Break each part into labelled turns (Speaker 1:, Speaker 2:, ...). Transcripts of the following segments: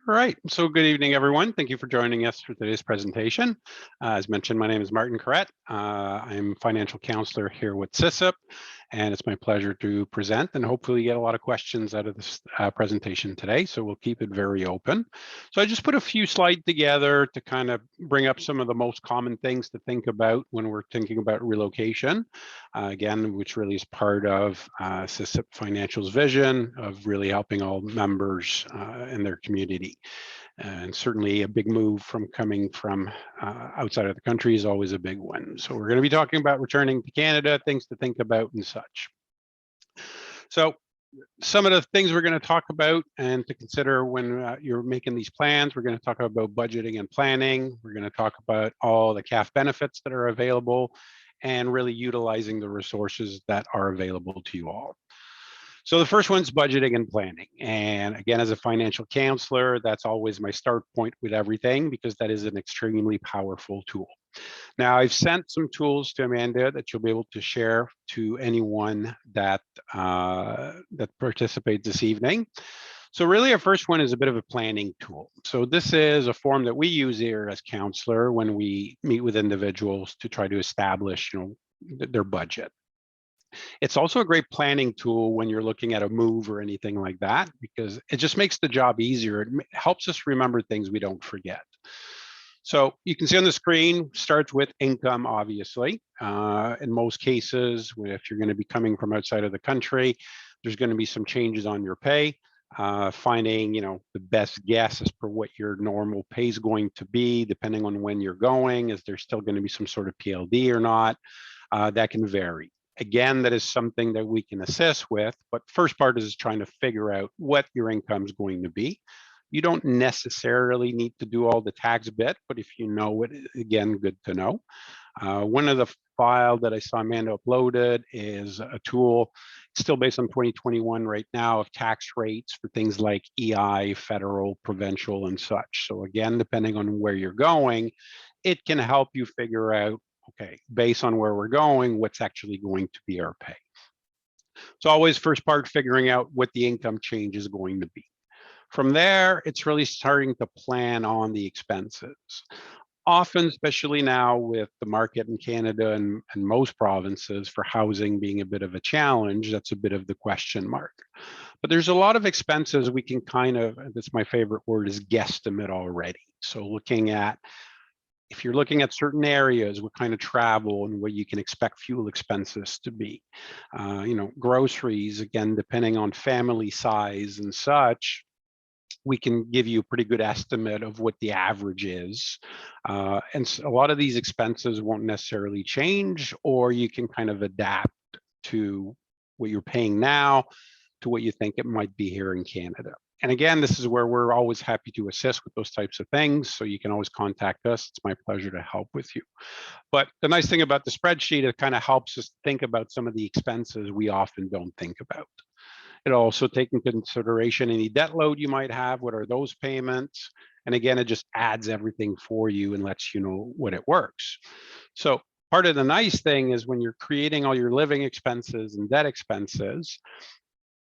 Speaker 1: All right, so good evening, everyone. Thank you for joining us for today's presentation. As mentioned, my name is Martin Carette. I'm Financial Counselor here with SISIP, and it's my pleasure to present and hopefully get a lot of questions out of this presentation today, so we'll keep it very open. So I just put a few slides together to kind of bring up some of the most common things to think about when we're thinking about relocation, again, which really is part of SISIP Financial's vision of really helping all members in their community. And certainly a big move from coming from outside of the country is always a big one. So we're going to be talking about returning to Canada, things to think about and such. So some of the things we're going to talk about and to consider when you're making these plans, we're going to talk about budgeting and planning. We're going to talk about all the CAF benefits that are available and really utilizing the resources that are available to you all. So the first one's budgeting and planning. And again, as a financial counselor, that's always my start point with everything because that is an extremely powerful tool. Now, I've sent some tools to Amanda that you'll be able to share to anyone that participates this evening. So really, our first one is a bit of a planning tool. So this is a form that we use here as counselor when we meet with individuals to try to establish, their budget. It's also a great planning tool when you're looking at a move or anything like that, because it just makes the job easier. It helps us remember things we don't forget. So you can see on the screen, starts with income, obviously. In most cases, if you're going to be coming from outside of the country, there's going to be some changes on your pay. Finding, the best guess as per what your normal pay is going to be, depending on when you're going. Is there still going to be some sort of PLD or not? That can vary. Again, that is something that we can assist with, but first part is trying to figure out what your income is going to be. You don't necessarily need to do all the tax bit, but if you know it, again, good to know. One of the file that I saw Amanda uploaded is a tool, still based on 2021 right now, of tax rates for things like EI, federal, provincial, and such. So again, depending on where you're going, it can help you figure out, okay, based on where we're going, what's actually going to be our pay. So always first part, figuring out what the income change is going to be. From there, it's really starting to plan on the expenses. Often, especially now with the market in Canada and most provinces for housing being a bit of a challenge, that's a bit of the question mark. But there's a lot of expenses we can kind of, that's my favorite word, is guesstimate already. So looking at, if you're looking at certain areas, what kind of travel and what you can expect fuel expenses to be. Groceries, again, depending on family size and such, we can give you a pretty good estimate of what the average is. And so a lot of these expenses won't necessarily change, or you can kind of adapt to what you're paying now to what you think it might be here in Canada. And again, this is where we're always happy to assist with those types of things. So you can always contact us. It's my pleasure to help with you. But the nice thing about the spreadsheet, it kind of helps us think about some of the expenses we often don't think about. It'll also take into consideration any debt load you might have. What are those payments? And again, it just adds everything for you and lets you know what it works. So part of the nice thing is when you're creating all your living expenses and debt expenses,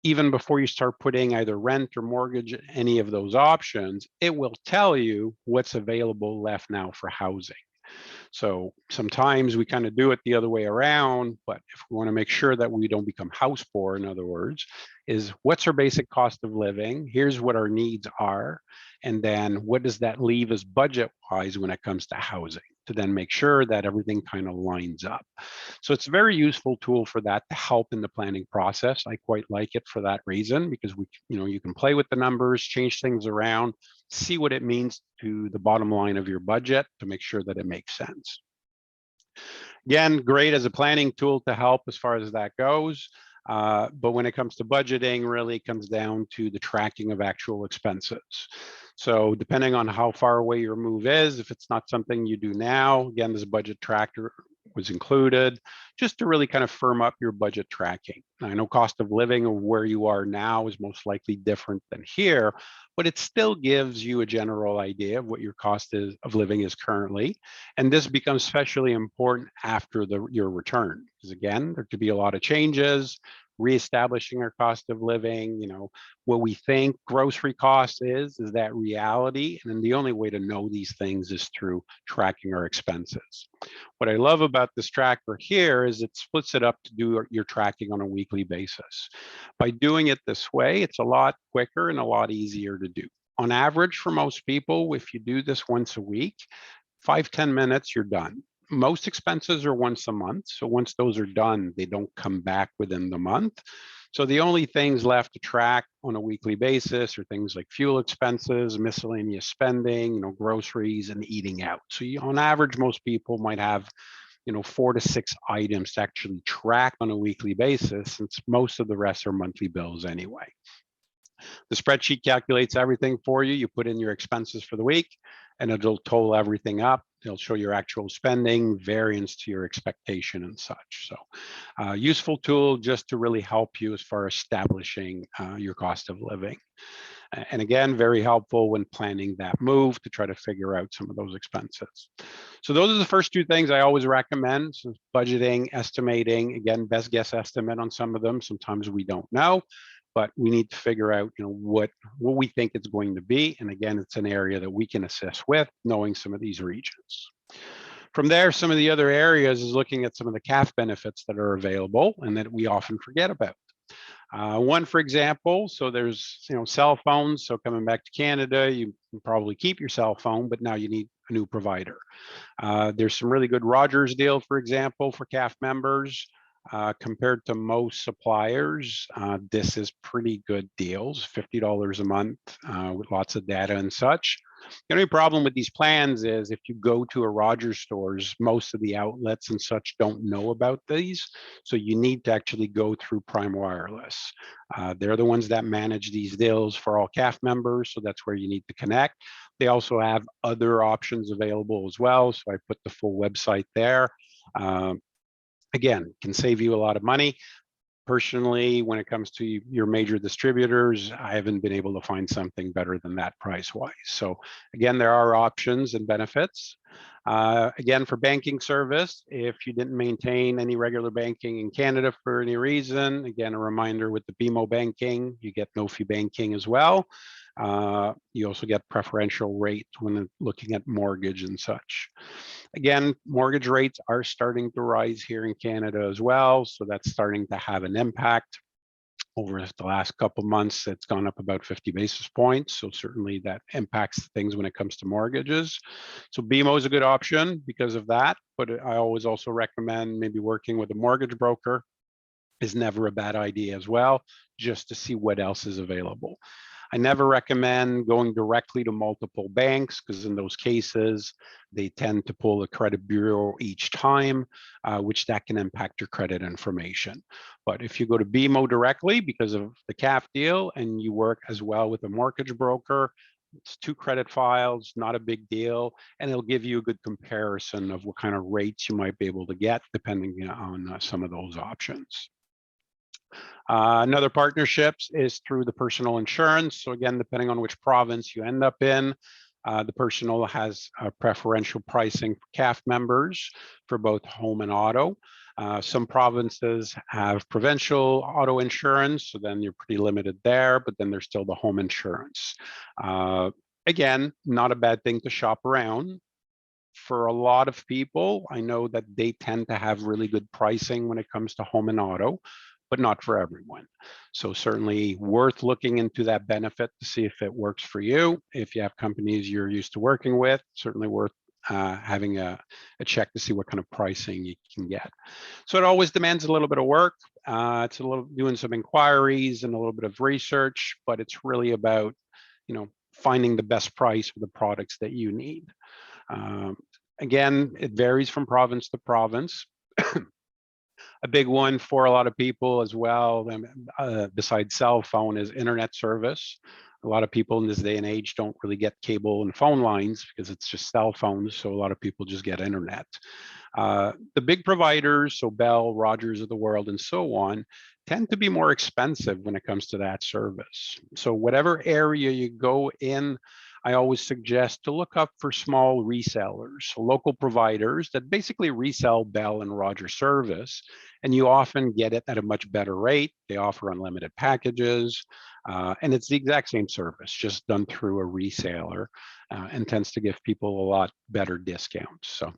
Speaker 1: even before you start putting either rent or mortgage, any of those options, it will tell you what's available left now for housing. So sometimes we kind of do it the other way around, but if we want to make sure that we don't become house poor, in other words, is what's our basic cost of living? Here's what our needs are. And then what does that leave us budget-wise when it comes to housing, to then make sure that everything kind of lines up. So it's a very useful tool for that to help in the planning process. I quite like it for that reason, because you can play with the numbers, change things around, see what it means to the bottom line of your budget to make sure that it makes sense. Again, great as a planning tool to help as far as that goes. But when it comes to budgeting, really comes down to the tracking of actual expenses. So depending on how far away your move is, if it's not something you do now, again, this budget tracker was included just to really kind of firm up your budget tracking. Now, I know cost of living of where you are now is most likely different than here, but it still gives you a general idea of what your cost of living is currently. And this becomes especially important after your return, because again, there could be a lot of changes. reestablishing our cost of living, what we think grocery cost is that reality? And then the only way to know these things is through tracking our expenses. What I love about this tracker here is it splits it up to do your tracking on a weekly basis. By doing it this way, it's a lot quicker and a lot easier to do. On average, for most people, if you do this once a week, 5-10 minutes, you're done. Most expenses are once a month. So once those are done, they don't come back within the month. So the only things left to track on a weekly basis are things like fuel expenses, miscellaneous spending, groceries, and eating out. So on average, most people might have 4 to 6 items to actually track on a weekly basis, since most of the rest are monthly bills anyway. The spreadsheet calculates everything for you. You put in your expenses for the week, and it'll total everything up. It'll show your actual spending, variance to your expectation and such. So useful tool just to really help you as far as establishing your cost of living. And again, very helpful when planning that move to try to figure out some of those expenses. So those are the first two things I always recommend. So budgeting, estimating, again, best guess estimate on some of them. Sometimes we don't know, but we need to figure out, what we think it's going to be. And again, it's an area that we can assist with, knowing some of these regions. From there, some of the other areas is looking at some of the CAF benefits that are available and that we often forget about. One, for example, so there's, cell phones. So coming back to Canada, you can probably keep your cell phone, but now you need a new provider. There's some really good Rogers deal, for example, for CAF members. Compared to most suppliers, this is pretty good deals, $50 a month with lots of data and such. The only problem with these plans is if you go to a Rogers stores, most of the outlets and such don't know about these. So you need to actually go through Prime Wireless. They're the ones that manage these deals for all CAF members. So that's where you need to connect. They also have other options available as well. So I put the full website there. Again, can save you a lot of money. Personally, when it comes to your major distributors, I haven't been able to find something better than that price-wise. So again, there are options and benefits. Again, for banking service, if you didn't maintain any regular banking in Canada for any reason, again, a reminder with the BMO banking, you get no-fee banking as well. You also get preferential rates when looking at mortgage and such. Again, mortgage rates are starting to rise here in Canada as well. So that's starting to have an impact. Over the last couple of months, it's gone up about 50 basis points. So certainly that impacts things when it comes to mortgages. So BMO is a good option because of that. But I always also recommend maybe working with a mortgage broker is never a bad idea as well, just to see what else is available. I never recommend going directly to multiple banks because in those cases, they tend to pull a credit bureau each time, which that can impact your credit information. But if you go to BMO directly because of the CAF deal and you work as well with a mortgage broker, it's 2 credit files, not a big deal, and it'll give you a good comparison of what kind of rates you might be able to get depending on some of those options. Another partnerships is through the personal insurance. So again, depending on which province you end up in, the personal has preferential pricing for CAF members for both home and auto. Some provinces have provincial auto insurance, so then you're pretty limited there, but then there's still the home insurance. Again, not a bad thing to shop around. For a lot of people, I know that they tend to have really good pricing when it comes to home and auto, but not for everyone. So certainly worth looking into that benefit to see if it works for you. If you have companies you're used to working with, certainly worth having a check to see what kind of pricing you can get. So it always demands a little bit of work. It's a little doing some inquiries and a little bit of research, but it's really about, finding the best price for the products that you need. Again, it varies from province to province. A big one for a lot of people as well, besides cell phone, is internet service. A lot of people in this day and age don't really get cable and phone lines because it's just cell phones. So a lot of people just get internet. The big providers, so Bell, Rogers of the world, and so on, tend to be more expensive when it comes to that service. So whatever area you go in, I always suggest to look up for small resellers, so local providers that basically resell Bell and Rogers service, and you often get it at a much better rate. They offer unlimited packages, and it's the exact same service, just done through a reseller, and tends to give people a lot better discounts. So,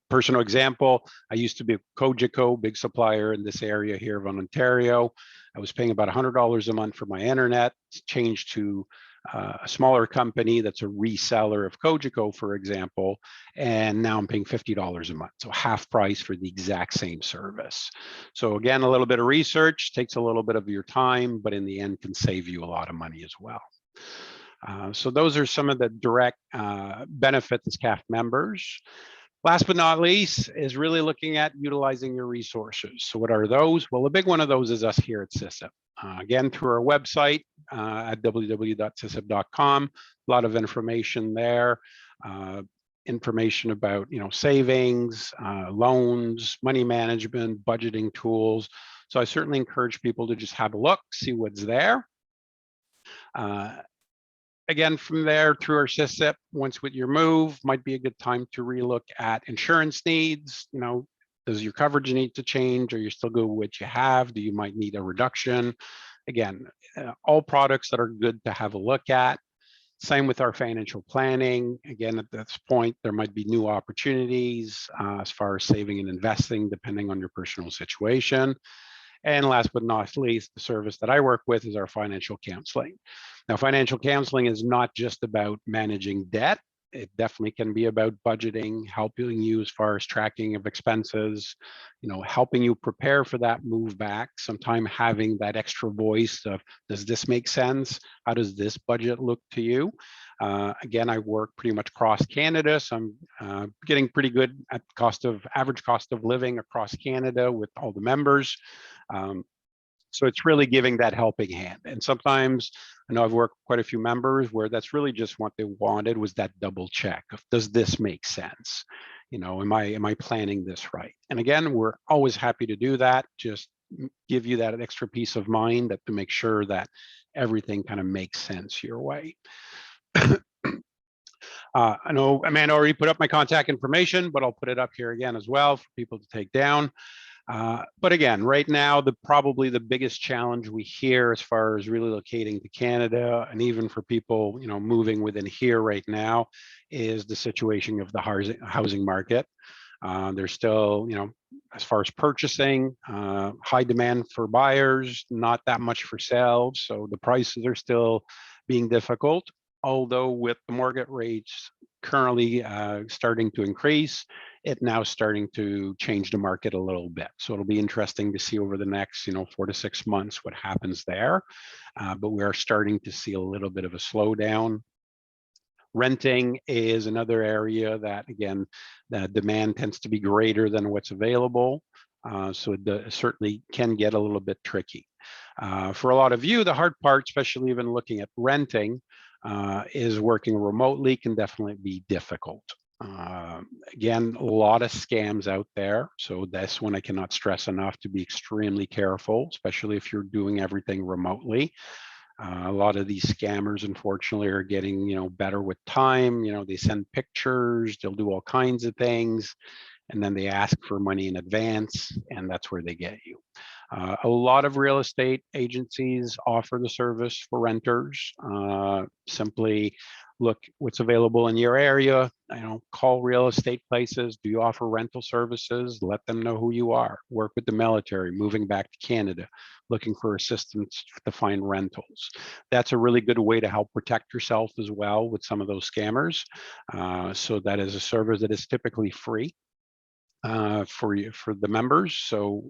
Speaker 1: personal example, I used to be a Cogeco, big supplier in this area here of Ontario. I was paying about $100 a month for my internet. It's changed to a smaller company that's a reseller of Cogeco, for example, and now I'm paying $50 a month, so half price for the exact same service. So again, a little bit of research takes a little bit of your time, but in the end can save you a lot of money as well. So those are some of the direct benefits as CAF members. Last but not least is really looking at utilizing your resources. So what are those? Well, a big one of those is us here at SISIP. Again, through our website at www.sisip.com, a lot of information there. Information about savings, loans, money management, budgeting tools. So I certainly encourage people to just have a look, see what's there. Again, from there through our SISIP, once with your move, might be a good time to relook at insurance needs. Does your coverage need to change? Or you still good with what you have? Do you might need a reduction? Again, all products that are good to have a look at. Same with our financial planning. Again, at this point, there might be new opportunities as far as saving and investing, depending on your personal situation. And last but not least, the service that I work with is our financial counseling. Now, financial counseling is not just about managing debt. It definitely can be about budgeting, helping you as far as tracking of expenses, helping you prepare for that move back. Sometimes having that extra voice of, does this make sense? How does this budget look to you? Again, I work pretty much across Canada, so I'm getting pretty good at average cost of living across Canada with all the members. So it's really giving that helping hand. And sometimes, I know I've worked with quite a few members where that's really just what they wanted, was that double check of, does this make sense? Am I planning this right? And again, we're always happy to do that. Just give you that extra peace of mind to make sure that everything kind of makes sense your way. I know Amanda already put up my contact information, but I'll put it up here again as well for people to take down. But again, right now, probably the biggest challenge we hear as far as relocating to Canada, and even for people, moving within here right now, is the situation of the housing market. There's still, as far as purchasing, high demand for buyers, not that much for sales. So the prices are still being difficult, although with the mortgage rates currently starting to increase, it now starting to change the market a little bit. So it'll be interesting to see over the next 4 to 6 months what happens there. But we are starting to see a little bit of a slowdown. Renting is another area that, again, the demand tends to be greater than what's available. So it certainly can get a little bit tricky. For a lot of you, the hard part, especially even looking at renting, is working remotely can definitely be difficult. Again, a lot of scams out there. So that's one I cannot stress enough to be extremely careful, especially if you're doing everything remotely. A lot of these scammers, unfortunately, are getting, better with time. They send pictures, they'll do all kinds of things, and then they ask for money in advance, and that's where they get you. A lot of real estate agencies offer the service for renters. Simply look what's available in your area. Call real estate places. Do you offer rental services? Let them know who you are. Work with the military, moving back to Canada, looking for assistance to find rentals. That's a really good way to help protect yourself as well with some of those scammers. So that is a service that is typically free for the members. So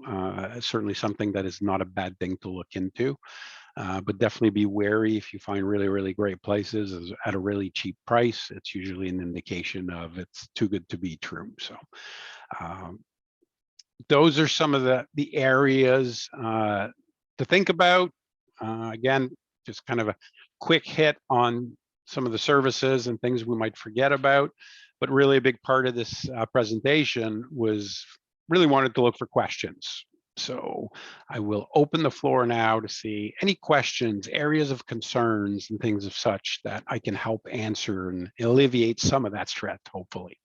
Speaker 1: certainly something that is not a bad thing to look into. But definitely be wary if you find really, really great places at a really cheap price. It's usually an indication of it's too good to be true. So those are some of the areas to think about. Again, just kind of a quick hit on some of the services and things we might forget about. But really a big part of this presentation was really wanted to look for questions. So I will open the floor now to see any questions, areas of concerns, and things of such that I can help answer and alleviate some of that stress, hopefully.